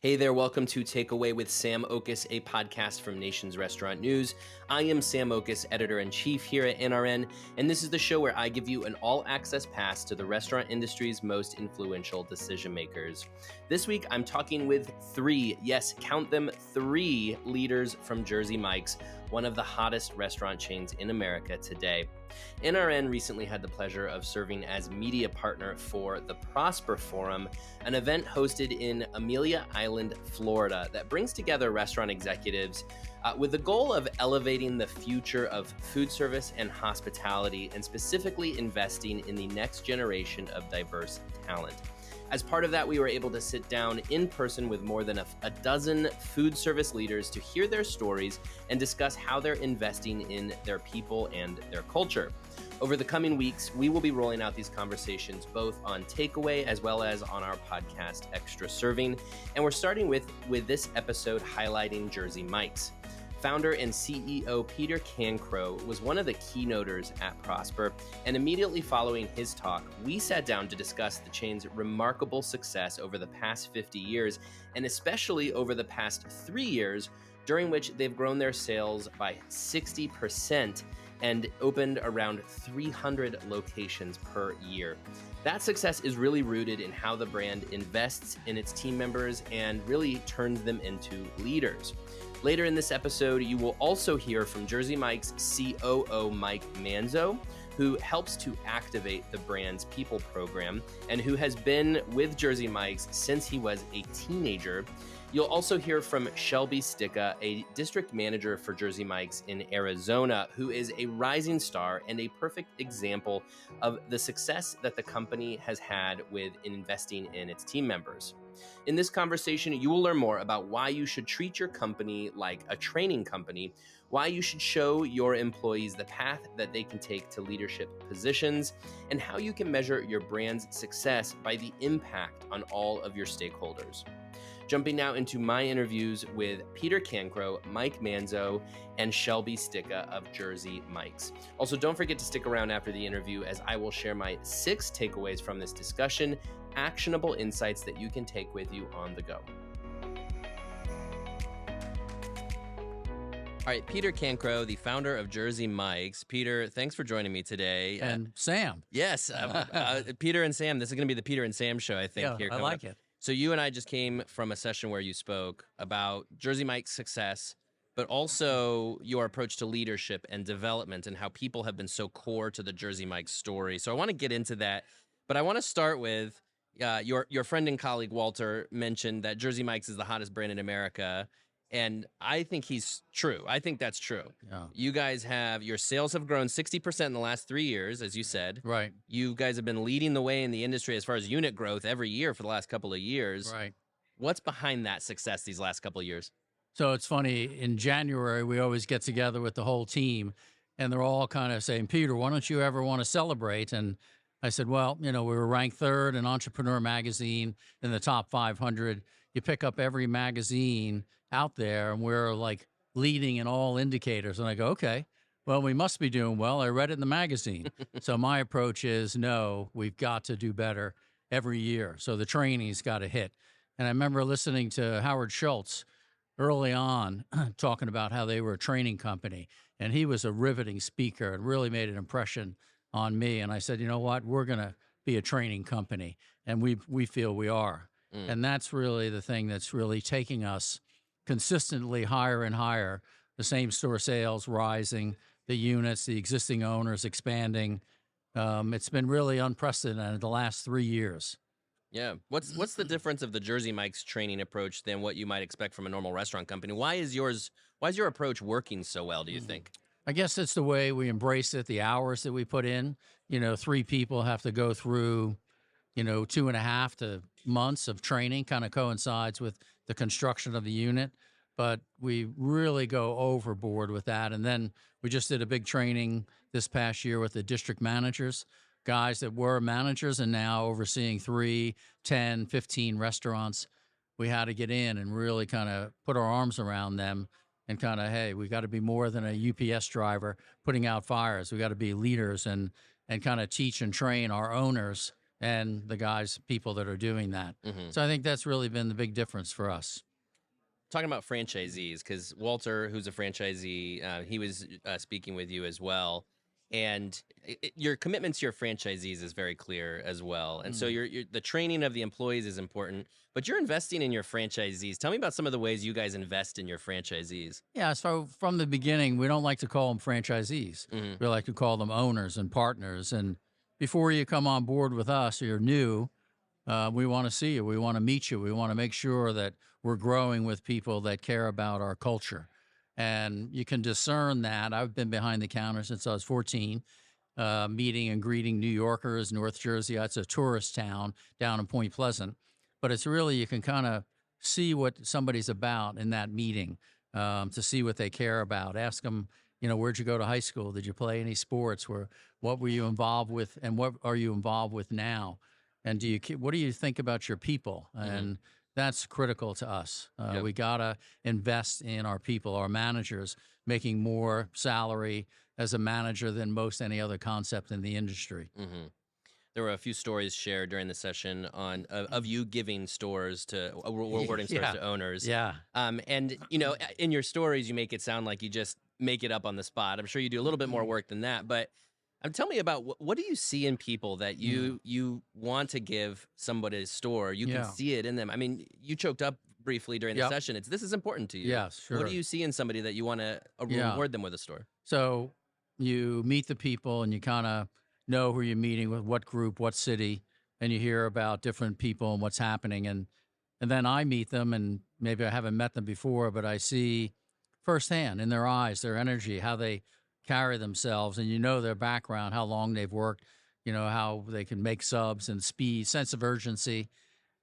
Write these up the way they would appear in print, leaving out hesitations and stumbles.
Hey there, welcome to Takeaway with Sam Oches, a podcast from Nation's Restaurant News. I am Sam Oches, editor-in-chief here at NRN, and this is the show where I give you an all-access pass to the restaurant industry's most influential decision makers. This week, I'm talking with three, yes, count them, three leaders from Jersey Mike's, one of the hottest restaurant chains in America today. NRN recently had the pleasure of serving as media partner for the Prosper Forum, an event hosted in Amelia Island, Florida, that brings together restaurant executives with the goal of elevating the future of food service and hospitality, and specifically investing in the next generation of diverse talent. As part of that, we were able to sit down in person with more than a dozen food service leaders to hear their stories and discuss how they're investing in their people and their culture. Over the coming weeks, we will be rolling out these conversations both on Takeaway as well as on our podcast, Extra Serving. And we're starting with this episode highlighting Jersey Mike's. Founder and CEO Peter Cancro was one of the keynoters at Prosper, and immediately following his talk, we sat down to discuss the chain's remarkable success over the past 50 years, and especially over the past 3 years, during which they've grown their sales by 60% and opened around 300 locations per year. That success is really rooted in how the brand invests in its team members and really turns them into leaders. Later in this episode, you will also hear from Jersey Mike's COO Mike Manzo, who helps to activate the brand's people program and who has been with Jersey Mike's since he was a teenager. You'll also hear from Shelby Sticca, a district manager for Jersey Mike's in Arizona, who is a rising star and a perfect example of the success that the company has had with investing in its team members. In this conversation, you will learn more about why you should treat your company like a training company, why you should show your employees the path that they can take to leadership positions, and how you can measure your brand's success by the impact on all of your stakeholders. Jumping now into my interviews with Peter Cancro, Mike Manzo, and Shelby Sticca of Jersey Mike's. Also, don't forget to stick around after the interview as I will share my 6 takeaways from this discussion, actionable insights that you can take with you on the go. All right, Peter Cancro, the founder of Jersey Mike's. Peter, thanks for joining me today. And Sam. Yes, Peter and Sam. This is going to be the Peter and Sam show, I think. Yeah, I like it. So you and I just came from a session where you spoke about Jersey Mike's success, but also your approach to leadership and development and how people have been so core to the Jersey Mike's story. So I want to get into that, but I want to start with your friend and colleague Walter mentioned that Jersey Mike's is the hottest brand in America, and I think he's true. I think that's true. Yeah. You guys your sales have grown 60% in the last 3 years, as you said. Right. You guys have been leading the way in the industry as far as unit growth every year for the last couple of years. Right. What's behind that success these last couple of years? So it's funny, in January, we always get together with the whole team, and they're all kind of saying, Peter, why don't you ever want to celebrate? And I said, well, we were ranked 3rd in Entrepreneur Magazine in the top 500. You pick up every magazine out there, and we're like leading in all indicators. And I go, okay, well, we must be doing well. I read it in the magazine. So my approach is, no, we've got to do better every year. So the training's got to hit. And I remember listening to Howard Schultz early on talking about how they were a training company. And he was a riveting speaker and really made an impression on me. And I said, you know what, we're going to be a training company. And we feel we are. And that's really the thing that's really taking us consistently higher and higher. The same store sales rising, the units, the existing owners expanding. It's been really unprecedented the last 3 years. Yeah. What's the difference of the Jersey Mike's training approach than what you might expect from a normal restaurant company? Why is your approach working so well, do you think? I guess it's the way we embrace it, the hours that we put in. 3 people have to go through 2.5 months of training, kind of coincides with the construction of the unit. But we really go overboard with that. And then we just did a big training this past year with the district managers, guys that were managers and now overseeing 3, 10, 15 restaurants. We had to get in and really kind of put our arms around them and kind of, hey, we got to be more than a UPS driver putting out fires. We got to be leaders and kind of teach and train our owners and the people that are doing that. Hmm. So I think that's really been the big difference for us. Talking about franchisees, because Walter, who's a franchisee, he was speaking with you as well, and your commitment to your franchisees is very clear as well. And so Mm. the training of the employees is important, but you're investing in your franchisees. Tell me about some of the ways you guys invest in your franchisees. Yeah, so from the beginning, we don't like to call them franchisees. Hmm. We like to call them owners and partners. And before you come on board with us or you're new, we want to see you. We want to meet you. We want to make sure that we're growing with people that care about our culture. And you can discern that. I've been behind the counter since I was 14, meeting and greeting New Yorkers, North Jersey. It's a tourist town down in Point Pleasant. But it's really, you can kind of see what somebody's about in that meeting, to see what they care about. Ask them, where'd you go to high school? Did you play any sports? What were you involved with? And what are you involved with now? And what do you think about your people? And that's critical to us. Yep. We gotta invest in our people, our managers, making more salary as a manager than most any other concept in the industry. Hmm. There were a few stories shared during the session on of you giving stores to rewarding stores to owners. Yeah. And in your stories, you make it sound like you just make it up on the spot. I'm sure you do a little bit more work than that, but tell me about what do you see in people that you want to give somebody a store? You can see it in them. I mean, you choked up briefly during the session. This is important to you. Yes, sure. What do you see in somebody that you want to reward them with a store? So you meet the people and you kind of know who you're meeting with, what group, what city, and you hear about different people and what's happening. And then I meet them, and maybe I haven't met them before, but I see firsthand in their eyes, their energy, how they carry themselves, and their background, how long they've worked, how they can make subs and speed, sense of urgency.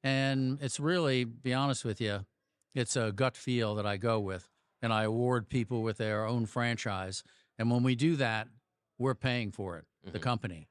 And it's really, be honest with you, it's a gut feel that I go with, and I award people with their own franchise. And when we do that, we're paying for it, the company.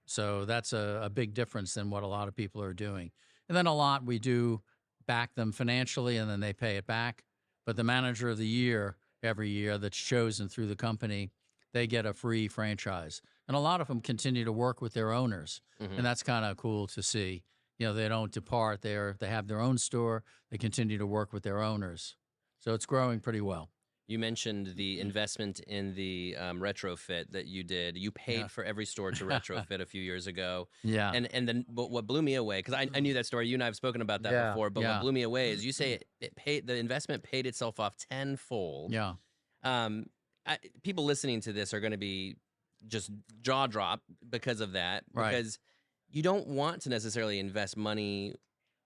So that's a big difference than what a lot of people are doing. And then a lot we do back them financially, and then they pay it back. But the manager of the year every year that's chosen through the company, they get a free franchise. And a lot of them continue to work with their owners. And that's kind of cool to see. They don't depart there. They have their own store. They continue to work with their owners. So it's growing pretty well. You mentioned the investment in the retrofit that you did. You paid for every store to retrofit a few years ago. Yeah. And then what blew me away, because I knew that story. You and I have spoken about that before. But what blew me away is you say the investment paid itself off tenfold. Yeah. People listening to this are going to be just jaw drop because of that. Right. Because you don't want to necessarily invest money.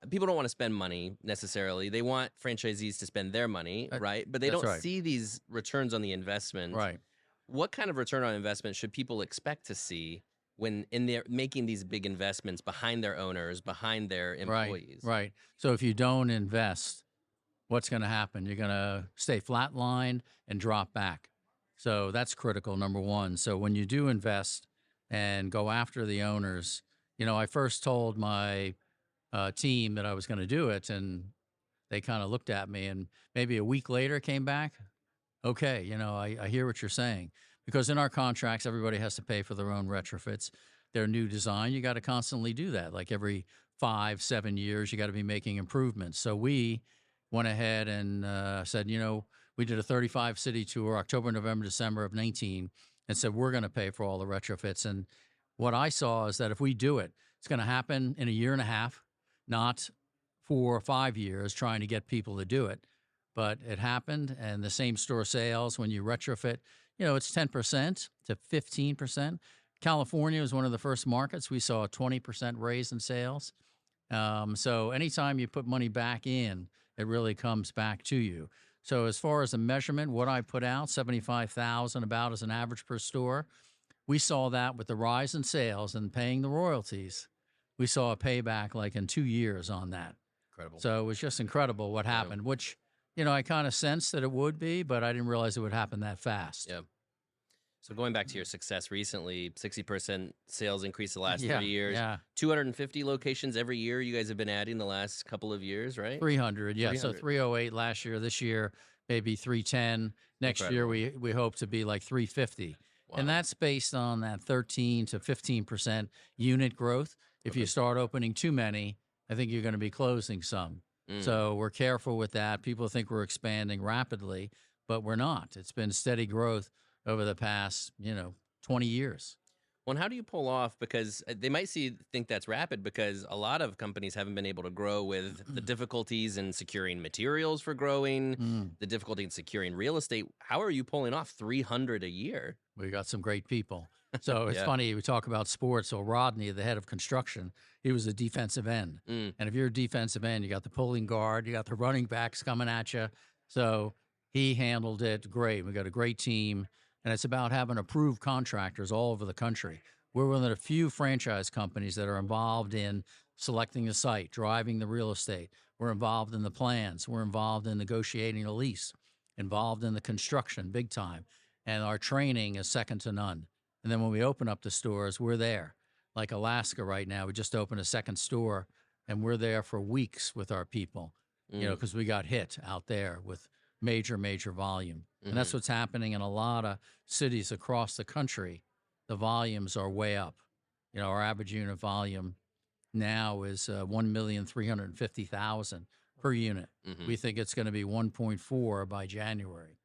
People don't want to spend money necessarily. They want franchisees to spend their money, right? But they don't see these returns on the investment. Right. What kind of return on investment should people expect to see when they're making these big investments behind their owners, behind their employees? Right. So if you don't invest, what's going to happen? You're going to stay flatlined and drop back. So that's critical, number one. So when you do invest and go after the owners, I first told my team that I was going to do it, and they kind of looked at me, and maybe a week later came back. Okay, I hear what you're saying, because in our contracts, everybody has to pay for their own retrofits. Their new design, you got to constantly do that. Like every 5-7 years, you got to be making improvements. So we went ahead and said, we did a 35 city tour, October, November, December of 19, and said, we're going to pay for all the retrofits. And what I saw is that if we do it, it's going to happen in a year and a half, not 4 or 5 years trying to get people to do it. But it happened, and the same store sales, when you retrofit, it's 10% to 15%. California was one of the first markets. We saw a 20% raise in sales. So anytime you put money back in, it really comes back to you. So as far as the measurement, what I put out, 75,000 about as an average per store, we saw that with the rise in sales and paying the royalties. We saw a payback like in 2 years on that. Incredible. So it was just incredible what happened, which, I kind of sensed that it would be, but I didn't realize it would happen that fast. Yeah. So going back to your success recently, 60% sales increase the last 3 years. Yeah. 250 locations every year you guys have been adding the last couple of years, right? 300, yeah. 300. So 308 last year. This year, maybe 310. Next year, we hope to be like 350. And Wow. that's based on that 13 to 15% unit growth. If you Okay. start opening too many, I think you're going to be closing some. Mm. So we're careful with that. People think we're expanding rapidly, but we're not. It's been steady growth over the past, 20 years. Well, and how do you pull off? Because they might think that's rapid because a lot of companies haven't been able to grow with the difficulties in securing materials for growing, Mm. the difficulty in securing real estate. How are you pulling off 300 a year? We got some great people. So it's Yeah. funny, we talk about sports. So Rodney, the head of construction, he was a defensive end. Mm. And if you're a defensive end, you got the pulling guard, you got the running backs coming at you. So he handled it great. We got a great team. And it's about having approved contractors all over the country. We're one of the few franchise companies that are involved in selecting the site, driving the real estate. We're involved in the plans. We're involved in negotiating a lease, involved in the construction big time. And our training is second to none. And then when we open up the stores, we're there. Like Alaska right now, we just opened a second store and we're there for weeks with our people, Mm. because we got hit out there with major, major volume. And that's Mhm. what's happening in a lot of cities across the country. The volumes are way up. Our average unit volume now is 1,350,000 per unit. Mhm. We think it's going to be 1.4 by January.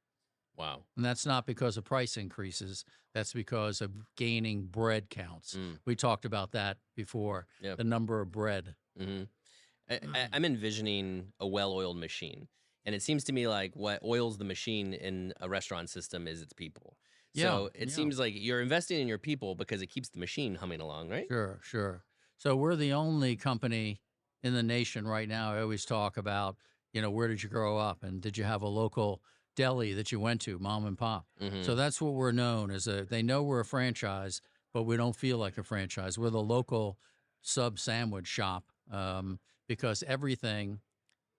Wow. And that's not because of price increases. That's because of gaining bread counts. Mm. We talked about that before, Yep. the number of bread. Hmm. I'm envisioning a well-oiled machine, and it seems to me like what oils the machine in a restaurant system is its people. Yeah, So it yeah, seems like you're investing in your people because it keeps the machine humming along, right? sure, sure. So we're the only company in the nation right now. I always talk about, where did you grow up and did you have a local deli that you went to, mom and pop? Mm-hmm. So that's what we're known as. They know we're a franchise, but we don't feel like a franchise. We're the local sub sandwich shop, because everything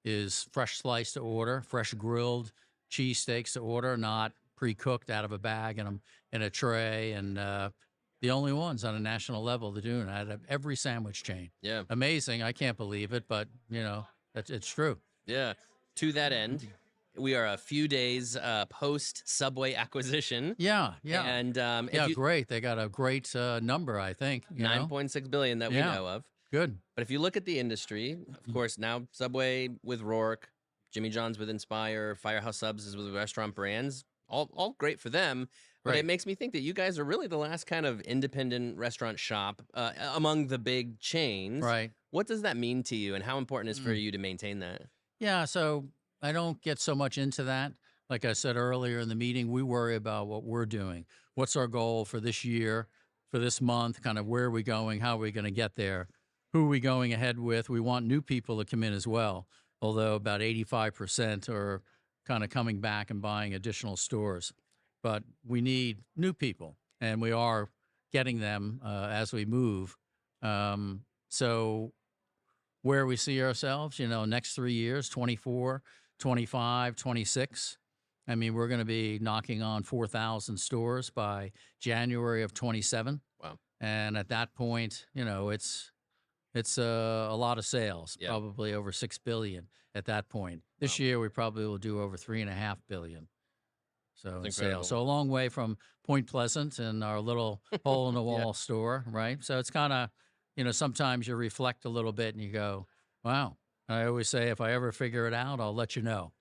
is fresh sliced to order, fresh grilled cheesesteaks to order, not pre-cooked out of a bag in a tray. And the only ones on a national level that are doing that at every sandwich chain. Yeah. Amazing. I can't believe it, but it's true. Yeah. To that end, we are a few days post Subway acquisition, Yeah, yeah. and if Yeah, you great. They got a great number, I think. 9.6 billion that we Yeah. know of. Good. But if you look at the industry, of course, now Subway with Rourke, Jimmy John's with Inspire, Firehouse Subs is with Restaurant Brands, all great for them. But Right. it makes me think that you guys are really the last kind of independent restaurant shop among the big chains. Right. What does that mean to you, and how important is it for you to maintain that? Yeah, so I don't get so much into that. Like I said earlier in the meeting, we worry about what we're doing. What's our goal for this year, for this month, kind of where are we going, how are we going to get there? Who are we going ahead with? We want new people to come in as well, although about 85% are kind of coming back and buying additional stores. But we need new people, and we are getting them as we move. So where we see ourselves, next 3 years, 24, 25, 26. I mean, we're going to be knocking on 4,000 stores by January of 27. Wow. And at that point, it's a lot of sales, Yeah. probably over 6 billion at that point. This year, we probably will do over 3.5 billion. So in That's sales. incredible. So a long way from Point Pleasant and our little hole in the wall store, right? So it's kind of, sometimes you reflect a little bit and you go, wow. I always say, if I ever figure it out, I'll let you know.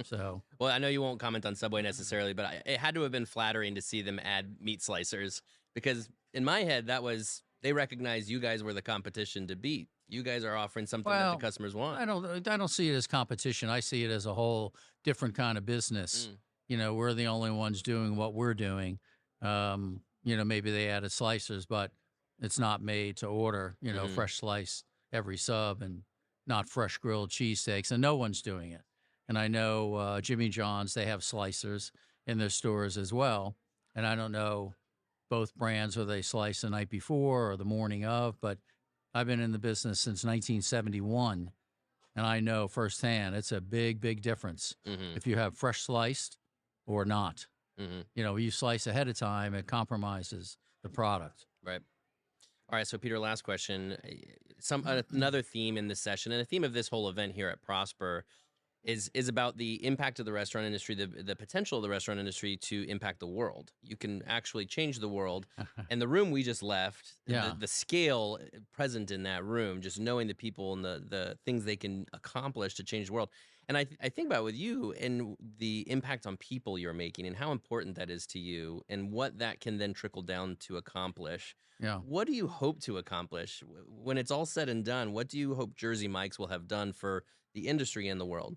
So, Well, I know you won't comment on Subway necessarily, but it had to have been flattering to see them add meat slicers because in my head, they recognize you guys were the competition to beat. You guys are offering something that well, the customers want. I don't see it as competition. I see it as a whole different kind of business. We're the only ones doing what we're doing. Maybe they added slicers, but it's not made to order, fresh slice every sub and not fresh grilled cheesesteaks, and no one's doing it. And I know Jimmy John's, they have slicers in their stores as well. And I don't know both brands whether they slice the night before or the morning of, but I've been in the business since 1971, and I know firsthand it's a big, big difference if you have fresh sliced or not. You slice ahead of time, it compromises the product. Right. All right. So, Peter, last question. Another theme in this session, and a theme of this whole event here at Prosper, is about the impact of the restaurant industry, the potential of the restaurant industry to impact the world. You can actually change the world. And the room we just left, Yeah. the scale present in that room, just knowing the people and the things they can accomplish to change the world. And I think about with you and the impact on people you're making and how important that is to you and what that can then trickle down to accomplish. Yeah. What do you hope to accomplish when it's all said and done? What do you hope Jersey Mike's will have done for the industry and the world?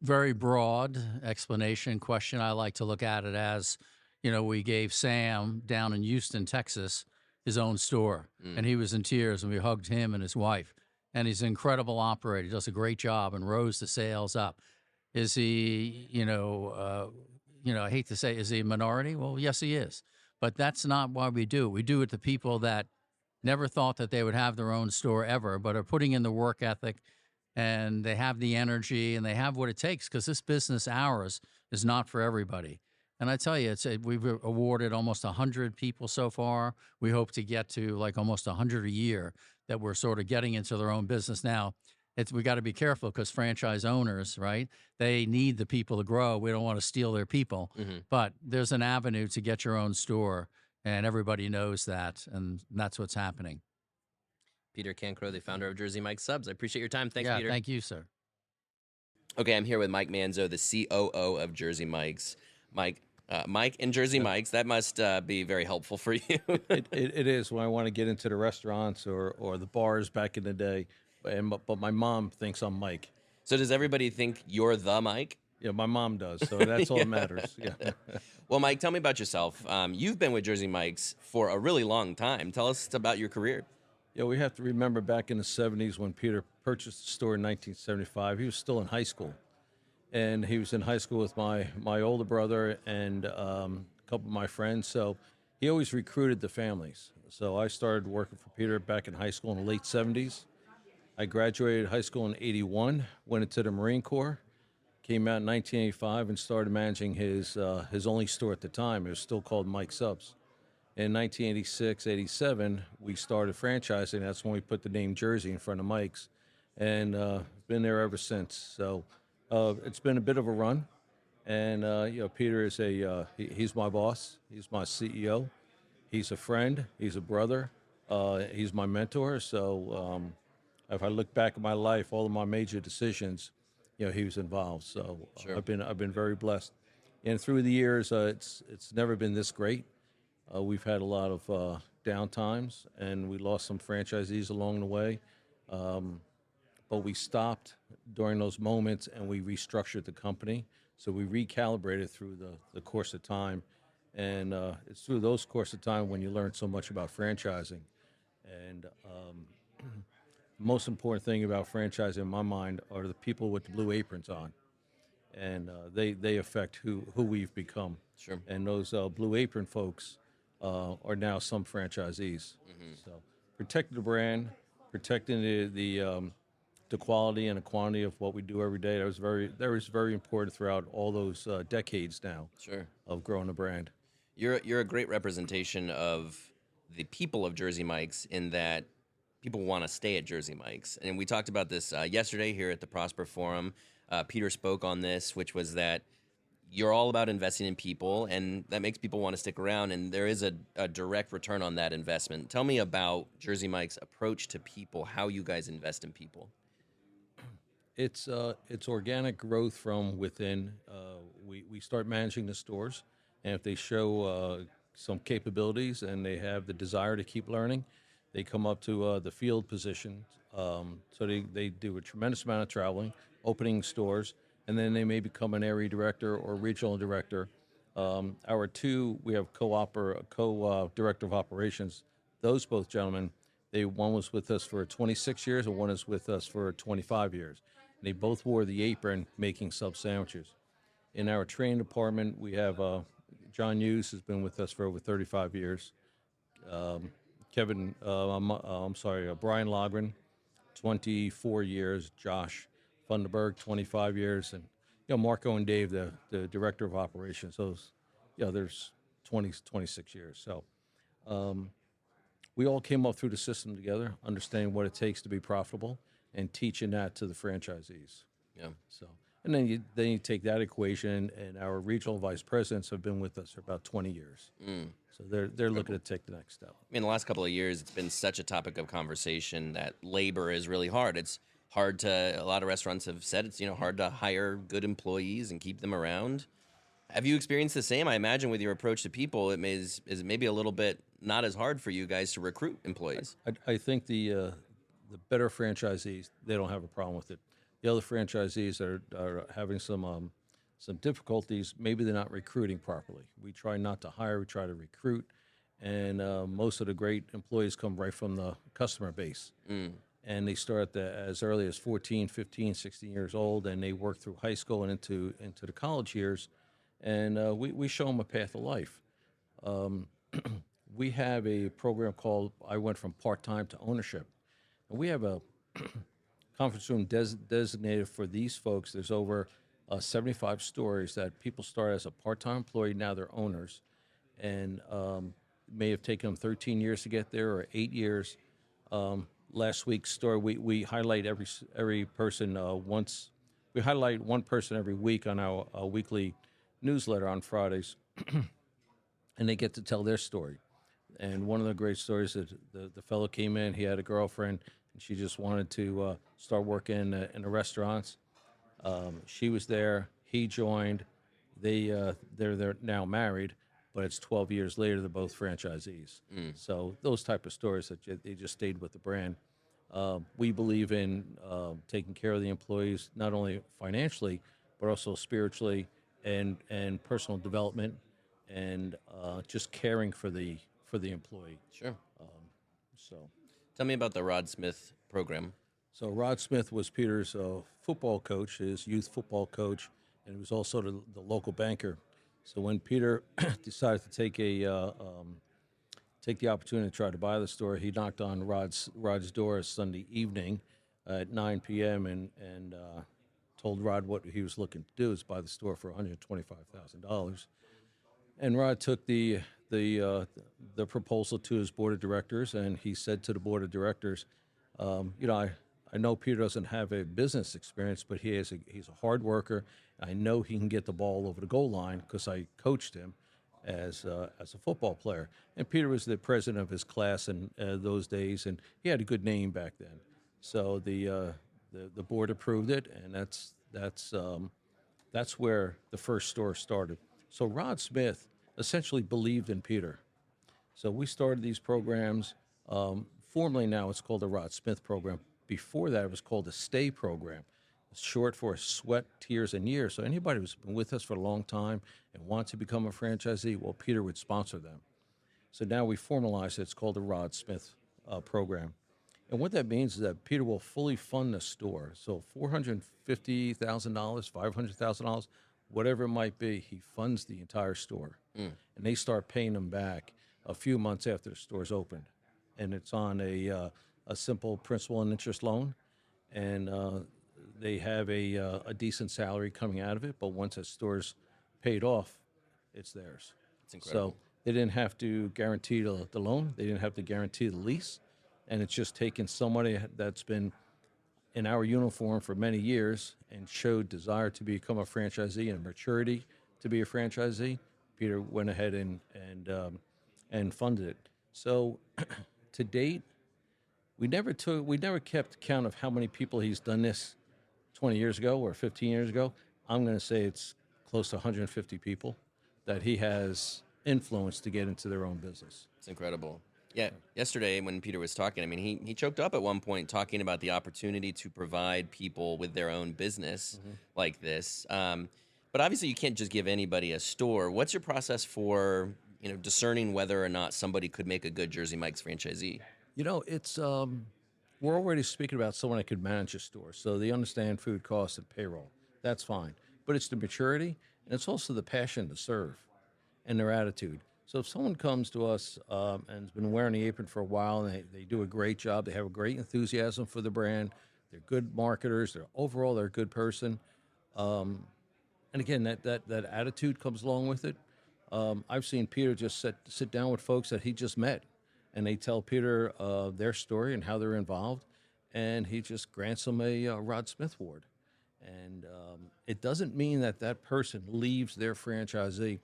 Very broad explanation question. I like to look at it as, we gave Sam down in Houston, Texas, his own store, Mm, and he was in tears, and we hugged him and his wife. And he's an incredible operator. He does a great job and rose the sales up. Is he, I hate to say, is he a minority? Well, yes, he is. But that's not why we do it. We do it to people that never thought that they would have their own store ever, but are putting in the work ethic, and they have the energy and they have what it takes, because this business, ours, is not for everybody. And I tell you, we've awarded almost 100 people so far. We hope to get to like almost 100 a year that we're sort of getting into their own business now. We got to be careful, because franchise owners, right? They need the people to grow. We don't want to steal their people, hmm but there's an avenue to get your own store, and everybody knows that, and that's what's happening. Peter Cancro, the founder of Jersey Mike's Subs. I appreciate your time. Thanks, Yeah, Peter. thank you, sir. Okay, I'm here with Mike Manzo, the COO of Jersey Mike's. Mike and Jersey Mike's, that must be very helpful for you. It is when I want to get into the restaurants or the bars back in the day. But my mom thinks I'm Mike. So does everybody think you're the Mike? Yeah, my mom does. So that's all that matters. Yeah. Well, Mike, tell me about yourself. You've been with Jersey Mike's for a really long time. Tell us about your career. Yeah, we have to remember back in the 70s when Peter purchased the store in 1975, he was still in high school. And he was in high school with my older brother and a couple of my friends. So he always recruited the families. So I started working for Peter back in high school in the late 70s. I graduated high school in 81, went into the Marine Corps, came out in 1985 and started managing his only store at the time. It was still called Mike Subs. In 1986, 87, we started franchising. That's when we put the name Jersey in front of Mike's, and been there ever since. So it's been a bit of a run, and Peter is he's my boss. He's my CEO. He's a friend. He's a brother. He's my mentor. So if I look back at my life, all of my major decisions, he was involved. So Sure. I've been very blessed, and through the years, it's never been this great. We've had a lot of down times, and we lost some franchisees along the way. But we stopped during those moments, and we restructured the company. So we recalibrated through the course of time. And it's through those course of time when you learn so much about franchising. And the most important thing about franchising, in my mind, are the people with the blue aprons on. And they affect who we've become. Sure. And those blue apron folks are now some franchisees. So protecting the brand, protecting the quality and the quantity of what we do every day. That was very important throughout all those decades now Sure. of growing the brand. You're a great representation of the people of Jersey Mike's in that people want to stay at Jersey Mike's. And we talked about this yesterday here at the Prosper Forum. Peter spoke on this, which was that you're all about investing in people, and that makes people want to stick around, and there is a direct return on that investment. Tell me about Jersey Mike's approach to people, how you guys invest in people. It's organic growth from within. We start managing the stores, and if they show some capabilities and they have the desire to keep learning, they come up to the field position. So they do a tremendous amount of traveling, opening stores, and then they may become an area director or regional director. We have co-director of operations. Those both gentlemen, one was with us for 26 years and one is with us for 25 years. They both wore the apron making sub sandwiches. In our training department, we have John Hughes has been with us for over 35 years. Brian Logren, 24 years. Josh Funderburg, 25 years. And, Marco and Dave, the director of operations. There's 26 years. So we all came up through the system together, understanding what it takes to be profitable and teaching that to the franchisees. Yeah. So, and then you take that equation, and our regional vice presidents have been with us for about 20 years. So they're looking to take the next step. I mean, the last couple of years, it's been such a topic of conversation that labor is really hard. It's hard to, a lot of restaurants have said it's, hard to hire good employees and keep them around. Have you experienced the same? I imagine with your approach to people, is maybe a little bit not as hard for you guys to recruit employees. I think the better franchisees, they don't have a problem with it. The other franchisees are having some difficulties. Maybe they're not recruiting properly. We try not to hire, we try to recruit, and most of the great employees come right from the customer base. And they start as early as 14, 15, 16 years old, and they work through high school and into the college years, and we show them a path of life. We have a program called I Went From Part-Time to Ownership, and we have a conference room designated for these folks. There's over 75 stories that people start as a part-time employee, now they're owners, and may have taken them 13 years to get there or 8 years. Last week's story, we highlight every person once. We highlight one person every week on our weekly newsletter on Fridays, and they get to tell their story. And one of the great stories is the fellow came in, he had a girlfriend, and she just wanted to start working in the restaurants. She was there, he joined. They're now married, but it's 12 years later, they're both franchisees. So those type of stories that they just stayed with the brand. We believe in taking care of the employees, not only financially, but also spiritually and personal development, and just caring for the employee. Sure. So Tell me about the Rod Smith program. So Rod Smith was Peter's football coach, his youth football coach, and he was also the local banker. So when Peter decided to take the opportunity to try to buy the store, he knocked on Rod's door Sunday evening at 9 p.m. and told Rod what he was looking to do is buy the store for $125,000. And Rod took the proposal to his board of directors, and he said to the board of directors, I know Peter doesn't have a business experience, but he's a hard worker. I know he can get the ball over the goal line because I coached him as a football player. And Peter was the president of his class in those days, and he had a good name back then. So the board approved it, and that's where the first store started. So Rod Smith essentially believed in Peter. So we started these programs. Formally now it's called the Rod Smith program. Before that, it was called the STAY program. It's short for Sweat, Tears, and Years. So anybody who's been with us for a long time and wants to become a franchisee, well, Peter would sponsor them. So now we formalize it. It's called the Rod Smith program. And what that means is that Peter will fully fund the store. So $450,000, $500,000, whatever it might be, he funds the entire store. And they start paying them back a few months after the store's opened. And it's on a simple principal and interest loan. And they have a decent salary coming out of it. But once that store's paid off, it's theirs. It's incredible. So they didn't have to guarantee the loan. They didn't have to guarantee the lease. And it's just taken somebody that's been in our uniform for many years and showed desire to become a franchisee and maturity to be a franchisee. Peter went ahead and funded it. So to date, we never kept count of how many people he's done this 20 years ago or 15 years ago. I'm going to say it's close to 150 people that he has influenced to get into their own business. It's incredible. Yeah, yesterday when Peter was talking, I mean, he choked up at one point talking about the opportunity to provide people with their own business like this. But obviously, you can't just give anybody a store. What's your process for discerning whether or not somebody could make a good Jersey Mike's franchisee? It's we're already speaking about someone that could manage a store, so they understand food costs and payroll. That's fine, but it's the maturity and it's also the passion to serve and their attitude. So if someone comes to us and has been wearing the apron for a while and they do a great job, they have a great enthusiasm for the brand, they're good marketers, they're a good person, and again that attitude comes along with it. I've seen Peter just sit down with folks that he just met, and they tell Peter their story and how they're involved, and he just grants them a Rod Smith Award. And it doesn't mean that that person leaves their franchisee.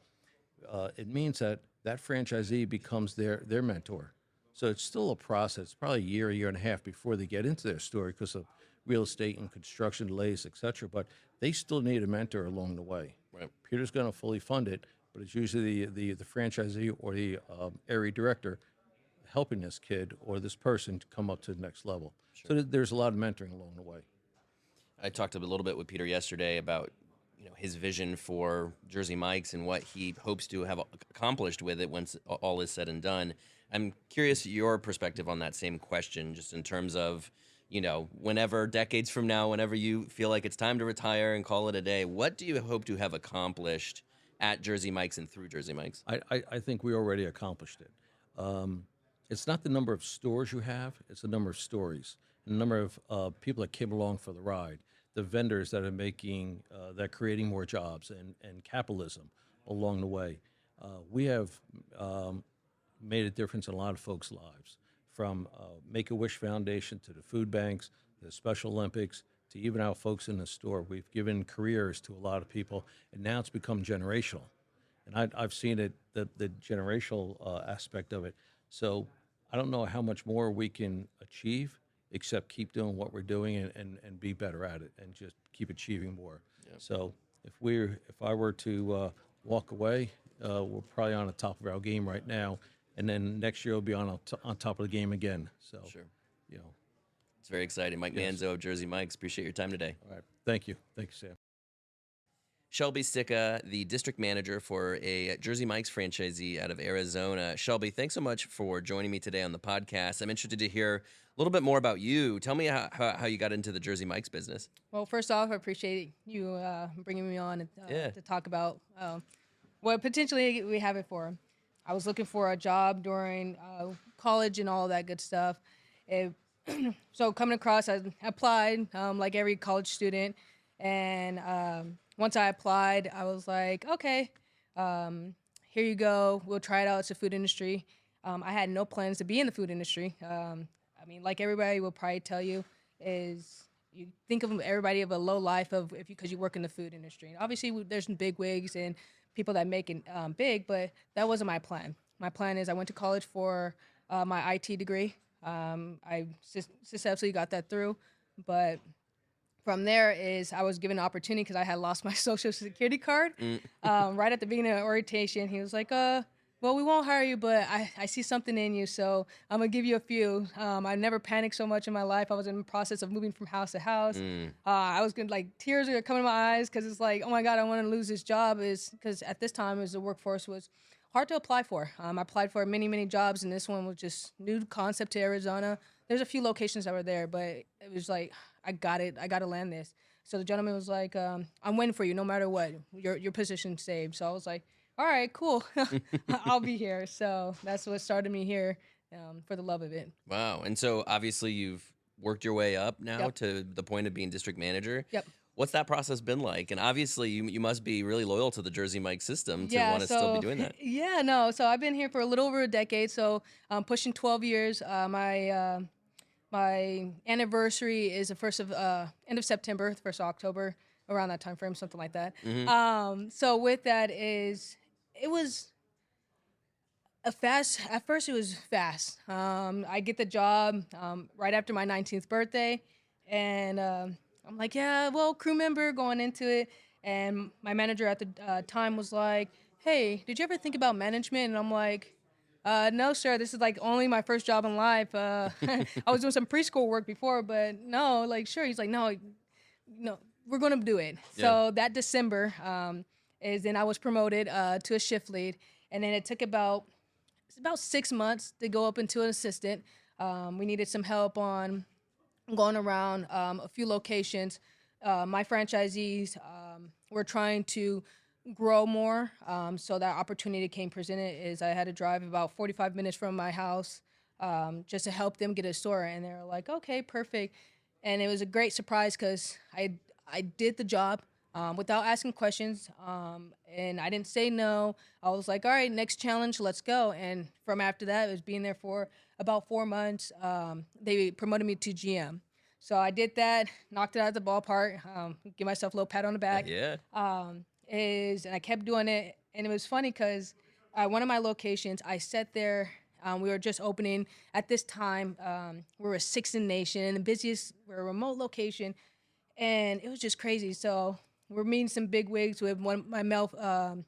It means that that franchisee becomes their mentor. So it's still a process, probably a year and a half before they get into their story because of real estate and construction delays, et cetera. But they still need a mentor along the way. Right. Peter's going to fully fund it, but it's usually the franchisee or the area director helping this kid or this person to come up to the next level. Sure. So there's a lot of mentoring along the way. I talked a little bit with Peter yesterday about his vision for Jersey Mike's and what he hopes to have accomplished with it once all is said and done. I'm curious your perspective on that same question, just in terms of, whenever decades from now, whenever you feel like it's time to retire and call it a day, what do you hope to have accomplished at Jersey Mike's and through Jersey Mike's? I think we already accomplished it. It's not the number of stores you have, it's the number of stories, and the number of people that came along for the ride, the vendors that are making, that creating more jobs and capitalism along the way. We have made a difference in a lot of folks' lives, from Make-A-Wish Foundation to the food banks, to the Special Olympics, to even our folks in the store. We've given careers to a lot of people, and now it's become generational. And I've seen it, the generational aspect of it. So I don't know how much more we can achieve, except keep doing what we're doing and be better at it and just keep achieving more. Yeah. So if I were to walk away, we're probably on the top of our game right now, and then next year we'll be on top of the game again. So, sure. It's very exciting. Mike Manzo of Jersey Mike's. Appreciate your time today. All right. Thank you, Sam. Shelby Sticca, the district manager for a Jersey Mike's franchisee out of Arizona. Shelby, thanks so much for joining me today on the podcast. I'm interested to hear a little bit more about you. Tell me how you got into the Jersey Mike's business. Well, first off, I appreciate you bringing me on to talk about what potentially we have it for. I was looking for a job during college and all that good stuff. So coming across, I applied like every college student, and once I applied, I was like, okay, here you go. We'll try it out. It's a food industry. I had no plans to be in the food industry. Like everybody will probably tell you, is you think of everybody of a low life because you work in the food industry. Obviously, there's some big wigs and people that make it big, but that wasn't my plan. My plan is I went to college for my IT degree. I successfully got that through, but from there is I was given an opportunity because I had lost my Social Security card. Right at the beginning of orientation, he was like, well, we won't hire you, but I see something in you, so I'm going to give you a few. I never panicked so much in my life. I was in the process of moving from house to house. I was tears are coming to my eyes because it's like, oh my God, I want to lose this job, because at this time the workforce was hard to apply for. I applied for many, many jobs, and this one was just new concept to Arizona. There's a few locations that were there, but it was like, I got it. I got to land this. So the gentleman was like, I'm waiting for you no matter what. Your position's saved. So I was like, all right, cool. I'll be here. So that's what started me here for the love of it. Wow. And so obviously you've worked your way up now Yep. to the point of being district manager. Yep. What's that process been like? And obviously you must be really loyal to the Jersey Mike system to want to still be doing that. Yeah, no. So I've been here for a little over a decade. So I'm pushing 12 years. My anniversary is the end of September, the 1st of October, around that time frame, something like that. Mm-hmm. So with that it was at first it was fast. I get the job right after my 19th birthday, and I'm like, yeah, well, crew member going into it, and my manager at the time was like, hey, did you ever think about management? And I'm like, no, sir, this is only my first job in life. I was doing some preschool work before, but no, sure. He's like, no, we're going to do it. Yeah. So that December is then I was promoted to a shift lead. And then it took about 6 months to go up into an assistant. We needed some help on going around a few locations. My franchisees were trying to grow more, so that opportunity came presented. Is I had to drive about 45 minutes from my house just to help them get a store, and they were like, okay, perfect. And it was a great surprise because I did the job without asking questions, and I didn't say no. I was like, all right, next challenge, let's go. And from after that, it was being there for about 4 months. They promoted me to GM. So I did that, knocked it out of the ballpark. Give myself a little pat on the back. Yeah. And I kept doing it, and it was funny because one of my locations, I sat there. We were just opening at this time. We were 6th in the nation, the busiest, we're a remote location, and it was just crazy. So we're meeting some big wigs with my male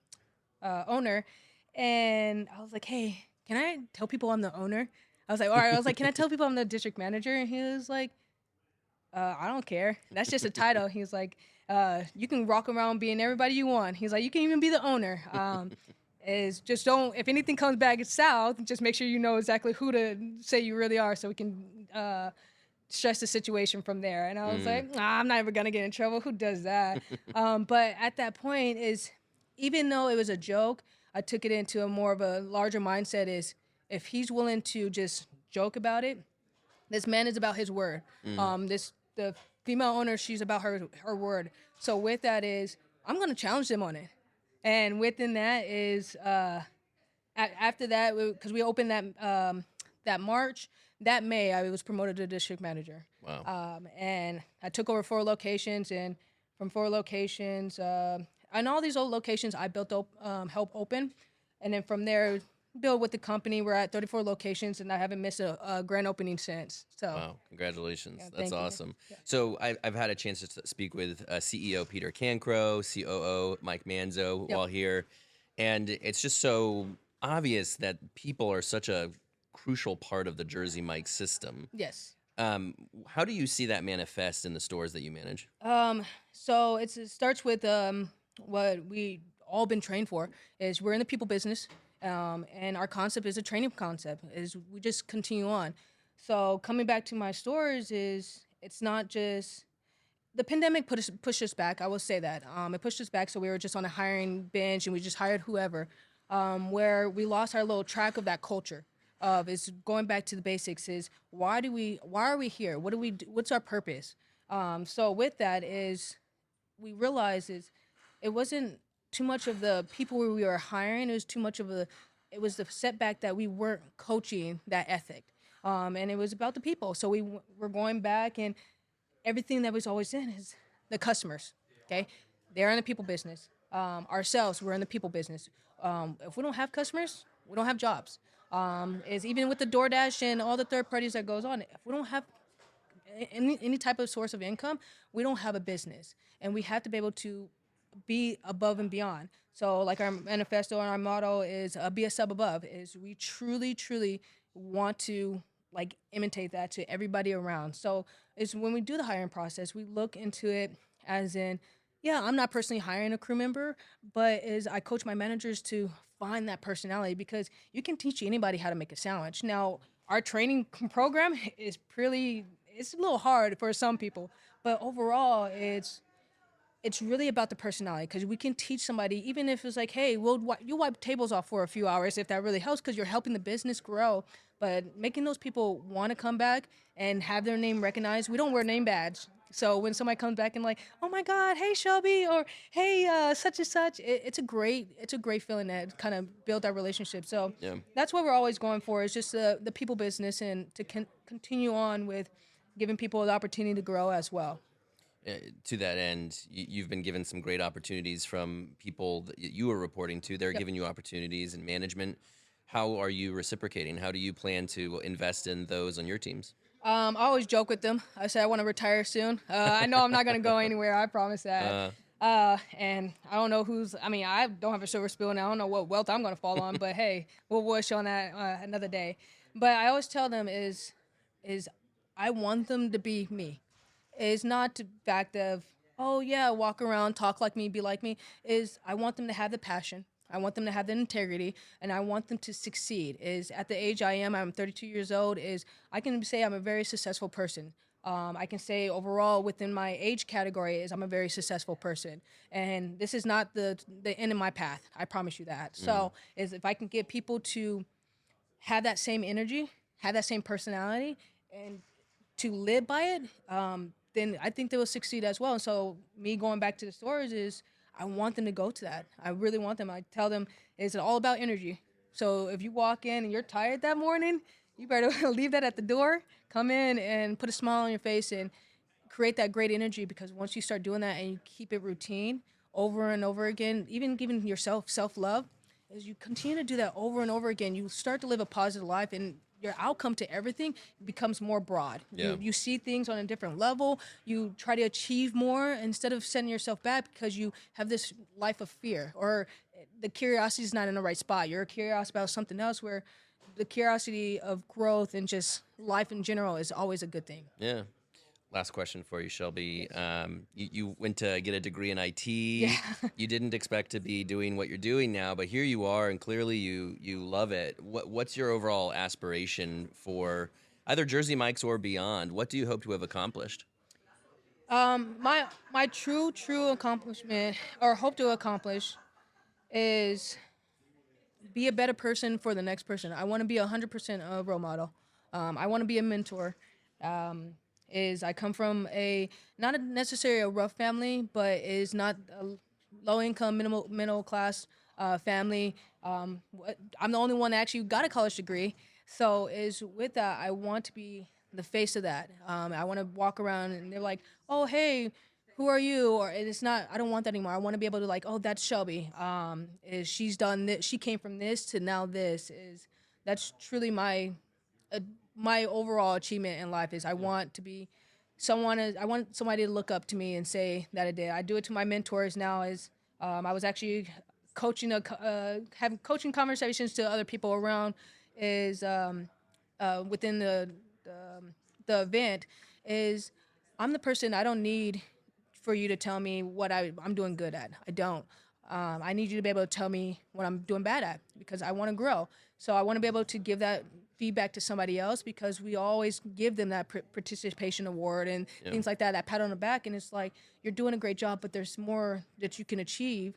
owner, and I was like, "Hey, can I tell people I'm the owner?" I was like, "All right." I was like, "Can I tell people I'm the district manager?" And he was like, "I don't care. That's just a title." He was like, "You can walk around being everybody you want." He's like, "You can even be the owner. Is just don't, if anything comes back south, just make sure you know exactly who to say you really are, so we can stress the situation from there." And I was like, I'm not ever gonna get in trouble. Who does that? But at that point, even though it was a joke, I took it into a more of a larger mindset. Is if he's willing to just joke about it, this man is about his word. The female owner, she's about her word. So with that is, I'm gonna challenge them on it. And within that is, after that, because we opened that March, that May, I was promoted to district manager. Wow. And I took over 4 locations, and from 4 locations, and all these old locations I helped open. And then from there, build with the company. We're at 34 locations, and I haven't missed a grand opening since. So, wow, congratulations. Yeah, That's thank you. awesome. Yeah. So I've had a chance to speak with CEO Peter Cancro, COO Mike Manzo Yep. while here. And it's just so obvious that people are such a crucial part of the Jersey Mike system. Yes. How do you see that manifest in the stores that you manage? So it starts with what we all been trained for is we're in the people business, and our concept is a training concept. Is we just continue on. So coming back to my stores is it's not just the pandemic pushed us back. I will say that it pushed us back. So we were just on a hiring bench and we just hired whoever. Where we lost our little track of that culture. Is going back to the basics. Is why are we here? What do we do? What's our purpose? So with that is we realized it wasn't too much of the people we were hiring. It was the setback that we weren't coaching that ethic. And it was about the people. So we're going back, and everything that was always in is the customers. Okay, they're in the people business. Ourselves, we're in the people business. If we don't have customers, we don't have jobs. Is even with the DoorDash and all the third parties that goes on, if we don't have any type of source of income, we don't have a business, and we have to be able to be above and beyond. So like our manifesto and our motto is be a sub above, is we truly want to like imitate that to everybody around. So it's when we do the hiring process, we look into it as in, yeah, I'm not personally hiring a crew member, but I coach my managers to find that personality, because you can teach anybody how to make a sandwich. Now, our training program is it's a little hard for some people, but overall, it's really about the personality, because we can teach somebody, even if it's like, hey, you wipe tables off for a few hours if that really helps, because you're helping the business grow. But making those people want to come back and have their name recognized. We don't wear name badge. So when somebody comes back and like, oh my God, hey Shelby, or hey such and such, it's a great feeling that kind of build that relationship. So Yeah. that's what we're always going for, is just the people business, and to continue on with giving people the opportunity to grow as well. To that end, you've been given some great opportunities from people that you were reporting to. They're giving you opportunities in management. How are you reciprocating? How do you plan to invest in those on your teams? I always joke with them. I say I want to retire soon. I know I'm not going to go anywhere. I promise that. And I don't know I don't have a silver spoon. I don't know what wealth I'm going to fall on, but hey, we'll wish on that another day. But I always tell them is I want them to be me. It's not the fact of, oh yeah, walk around, talk like me, be like me. I want them to have the passion. I want them to have the integrity, and I want them to succeed. At the age I'm 32 years old, I can say I'm a very successful person. I can say overall within my age category I'm a very successful person. And this is not the end of my path. I promise you that. So if I can get people to have that same energy, have that same personality, and to live by it, then I think they will succeed as well. And so me going back to the stores I want them to go to that. I really want them. I tell them it's all about energy. So if you walk in and you're tired that morning, you better leave that at the door, come in and put a smile on your face and create that great energy, because once you start doing that and you keep it routine over and over again, even giving yourself self-love, as you continue to do that over and over again, you start to live a positive life, and your outcome to everything becomes more broad. Yeah. You see things on a different level. You try to achieve more instead of setting yourself back because you have this life of fear, or the curiosity is not in the right spot. You're curious about something else, where the curiosity of growth and just life in general is always a good thing. Yeah. Last question for you, Shelby. You went to get a degree in IT. Yeah. You didn't expect to be doing what you're doing now, but here you are, and clearly you love it. What's your overall aspiration for either Jersey Mike's or beyond? What do you hope to have accomplished? My true accomplishment, or hope to accomplish, is be a better person for the next person. I want to be 100% a role model. I want to be a mentor. I come from not necessarily a rough family, but is not a low income, middle class family. I'm the only one that actually got a college degree. So with that, I want to be the face of that. I want to walk around and they're like, oh, hey, who are you? Or it's not, I don't want that anymore. I want to be able to like, oh, that's Shelby. She's done this. She came from this to now this. That's truly my overall achievement in life. I want to be I want somebody to look up to me and say that I did. I do it to my mentors now. I was actually coaching having coaching conversations to other people around within the event. I'm the person. I don't need for you to tell me what I'm doing good at. I don't. I need you to be able to tell me what I'm doing bad at, because I want to grow. So I want to be able to give that feedback to somebody else, because we always give them that participation award and things like that pat on the back. And it's like, you're doing a great job, but there's more that you can achieve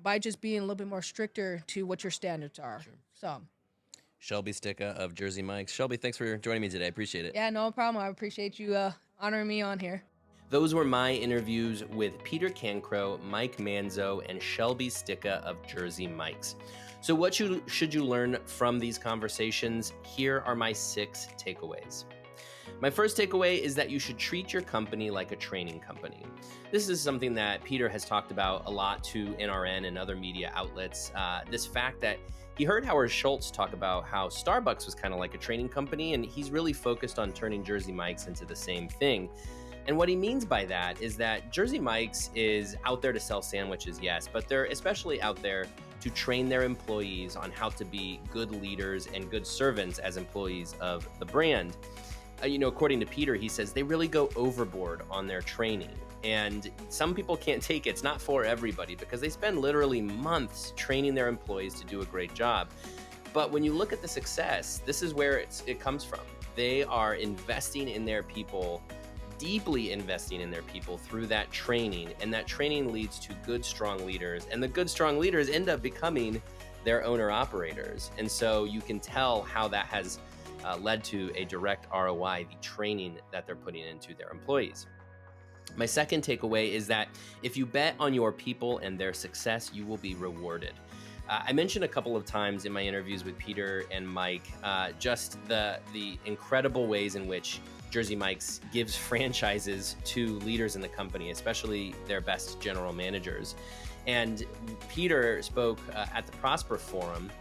by just being a little bit more stricter to what your standards are. Sure. So. Shelby Sticca of Jersey Mike's. Shelby, thanks for joining me today. I appreciate it. Yeah, no problem. I appreciate you honoring me on here. Those were my interviews with Peter Cancro, Mike Manzo, and Shelby Sticca of Jersey Mike's. So what should you learn from these conversations? Here are my 6 takeaways. My first takeaway is that you should treat your company like a training company. This is something that Peter has talked about a lot to NRN and other media outlets. This fact that he heard Howard Schultz talk about how Starbucks was kind of like a training company, and he's really focused on turning Jersey Mike's into the same thing. And what he means by that is that Jersey Mike's is out there to sell sandwiches, yes, but they're especially out there to train their employees on how to be good leaders and good servants as employees of the brand. According to Peter, he says they really go overboard on their training. And some people can't take it. It's not for everybody, because they spend literally months training their employees to do a great job. But when you look at the success, this is where it comes from. They are investing in their people, deeply investing in their people through that training, and that training leads to good, strong leaders, and the good, strong leaders end up becoming their owner-operators. And so you can tell how that has led to a direct ROI, the training that they're putting into their employees. My second takeaway is that if you bet on your people and their success, you will be rewarded. I mentioned a couple of times in my interviews with Peter and Mike just the incredible ways in which Jersey Mike's gives franchises to leaders in the company, especially their best general managers. And Peter spoke at the Prosper Forum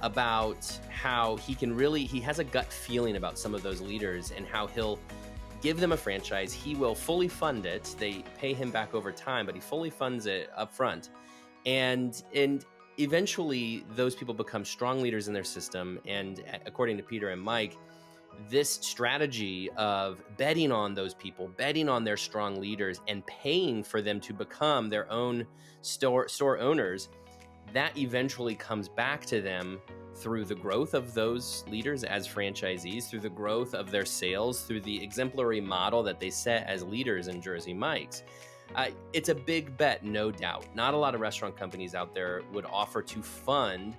about how he has a gut feeling about some of those leaders and how he'll give them a franchise. He will fully fund it. They pay him back over time, but he fully funds it up front. And eventually those people become strong leaders in their system. And according to Peter and Mike, this strategy of betting on those people, betting on their strong leaders, and paying for them to become their own store owners, that eventually comes back to them through the growth of those leaders as franchisees, through the growth of their sales, through the exemplary model that they set as leaders in Jersey Mike's. It's a big bet, no doubt. Not a lot of restaurant companies out there would offer to fund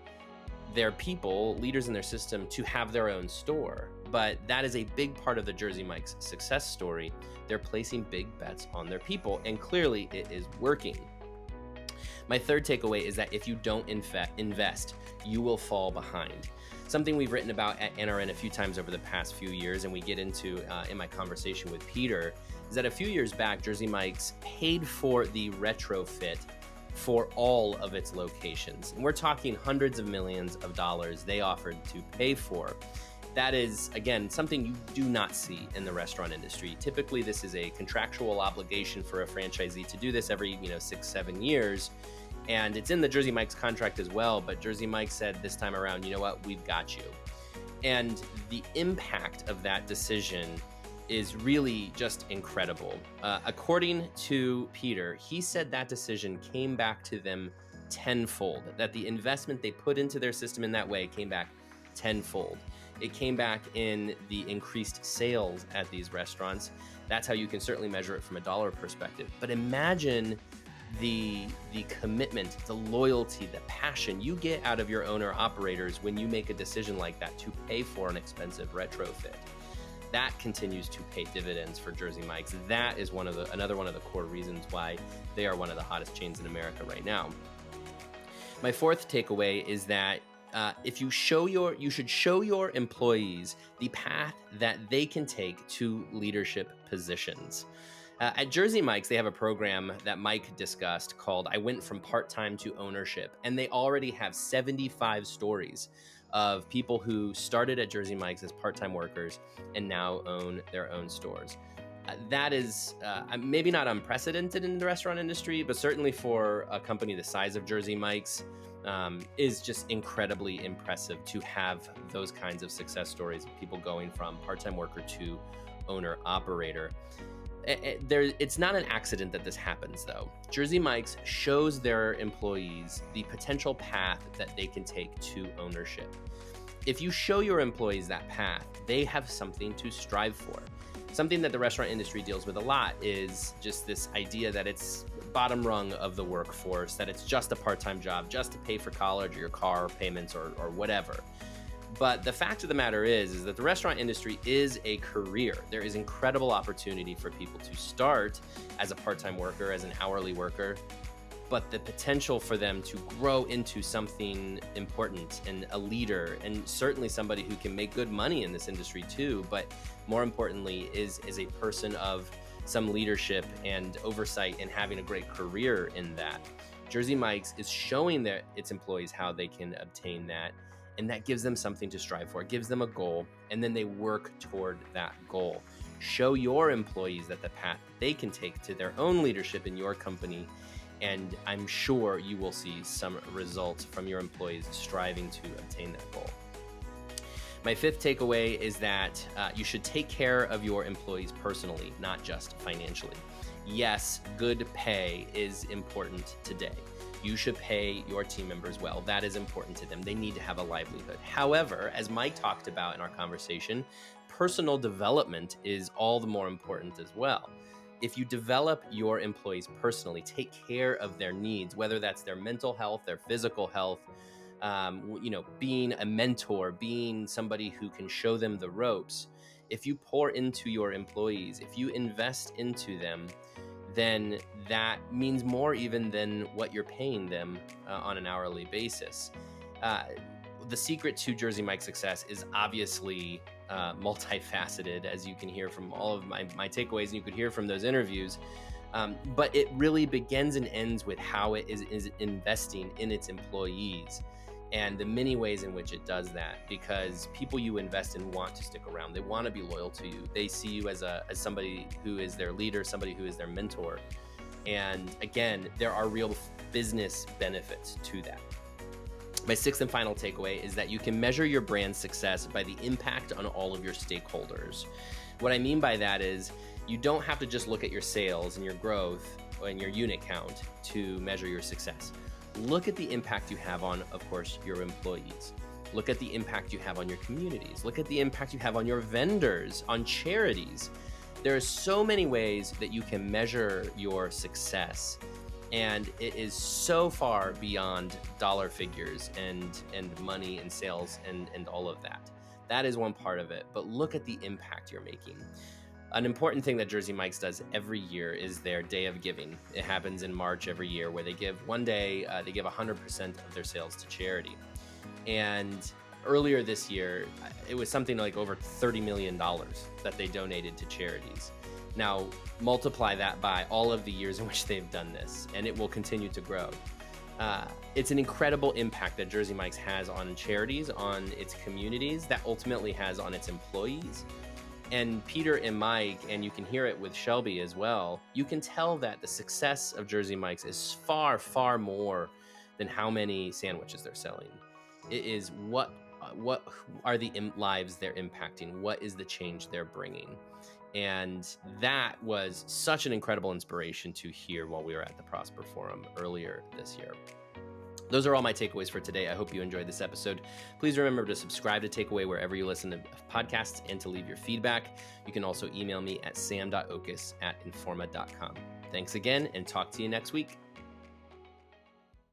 their people, leaders in their system, to have their own store. But that is a big part of the Jersey Mike's success story. They're placing big bets on their people, and clearly it is working. My third takeaway is that if you don't invest, you will fall behind. Something we've written about at NRN a few times over the past few years, and we get into in my conversation with Peter, is that a few years back, Jersey Mike's paid for the retrofit for all of its locations. And we're talking hundreds of millions of dollars they offered to pay for. That is, again, something you do not see in the restaurant industry. Typically, this is a contractual obligation for a franchisee to do this every 6-7 years. And it's in the Jersey Mike's contract as well, but Jersey Mike said this time around, you know what, we've got you. And the impact of that decision is really just incredible. According to Peter, he said that decision came back to them tenfold, that the investment they put into their system in that way came back tenfold. It came back in the increased sales at these restaurants. That's how you can certainly measure it from a dollar perspective. But imagine the commitment, the loyalty, the passion you get out of your owner-operators when you make a decision like that to pay for an expensive retrofit. That continues to pay dividends for Jersey Mike's. That is another one of the core reasons why they are one of the hottest chains in America right now. My fourth takeaway is that you should show your employees the path that they can take to leadership positions. At Jersey Mike's, they have a program that Mike discussed called I Went From Part-Time to Ownership, and they already have 75 stories of people who started at Jersey Mike's as part-time workers and now own their own stores. That is maybe not unprecedented in the restaurant industry, but certainly for a company the size of Jersey Mike's, is just incredibly impressive to have those kinds of success stories of people going from part-time worker to owner-operator. It's not an accident that this happens, though. Jersey Mike's shows their employees the potential path that they can take to ownership. If you show your employees that path, they have something to strive for. Something that the restaurant industry deals with a lot is just this idea that it's bottom rung of the workforce, that it's just a part-time job, just to pay for college or your car payments or whatever. But the fact of the matter is that the restaurant industry is a career. There is incredible opportunity for people to start as a part-time worker, as an hourly worker, but the potential for them to grow into something important and a leader, and certainly somebody who can make good money in this industry too, but more importantly is a person of some leadership and oversight and having a great career in that. Jersey Mike's is showing its employees how they can obtain that, and that gives them something to strive for. It gives them a goal, and then they work toward that goal. Show your employees that the path they can take to their own leadership in your company, and I'm sure you will see some results from your employees striving to obtain that goal. My fifth takeaway is that you should take care of your employees personally, not just financially. Yes, good pay is important today. You should pay your team members well. That is important to them. They need to have a livelihood. However, as Mike talked about in our conversation, personal development is all the more important as well. If you develop your employees personally, take care of their needs, whether that's their mental health, their physical health, being a mentor, being somebody who can show them the ropes. If you pour into your employees, if you invest into them, then that means more even than what you're paying them on an hourly basis. The secret to Jersey Mike's success is obviously multifaceted, as you can hear from all of my takeaways, and you could hear from those interviews. But it really begins and ends with how it is investing in its employees and the many ways in which it does that, because people you invest in want to stick around. They want to be loyal to you. They see you as somebody who is their leader, somebody who is their mentor. And again, there are real business benefits to that. My sixth and final takeaway is that you can measure your brand's success by the impact on all of your stakeholders. What I mean by that is you don't have to just look at your sales and your growth and your unit count to measure your success. Look at the impact you have on, of course, your employees. Look at the impact you have on your communities. Look at the impact you have on your vendors, on charities. There are so many ways that you can measure your success, and it is so far beyond dollar figures and money and sales and all of that. That is one part of it, but look at the impact you're making. An important thing that Jersey Mike's does every year is their Day of Giving. It happens in March every year, where they give one day, they give 100% of their sales to charity. And earlier this year, it was something like over $30 million that they donated to charities. Now, multiply that by all of the years in which they've done this, and it will continue to grow. It's an incredible impact that Jersey Mike's has on charities, on its communities, that ultimately has on its employees. And Peter and Mike, and you can hear it with Shelby as well, you can tell that the success of Jersey Mike's is far, far more than how many sandwiches they're selling. It is what are the lives they're impacting? What is the change they're bringing? And that was such an incredible inspiration to hear while we were at the Prosper Forum earlier this year. Those are all my takeaways for today. I hope you enjoyed this episode. Please remember to subscribe to Takeaway wherever you listen to podcasts and to leave your feedback. You can also email me at sam.oches@informa.com. Thanks again, and talk to you next week.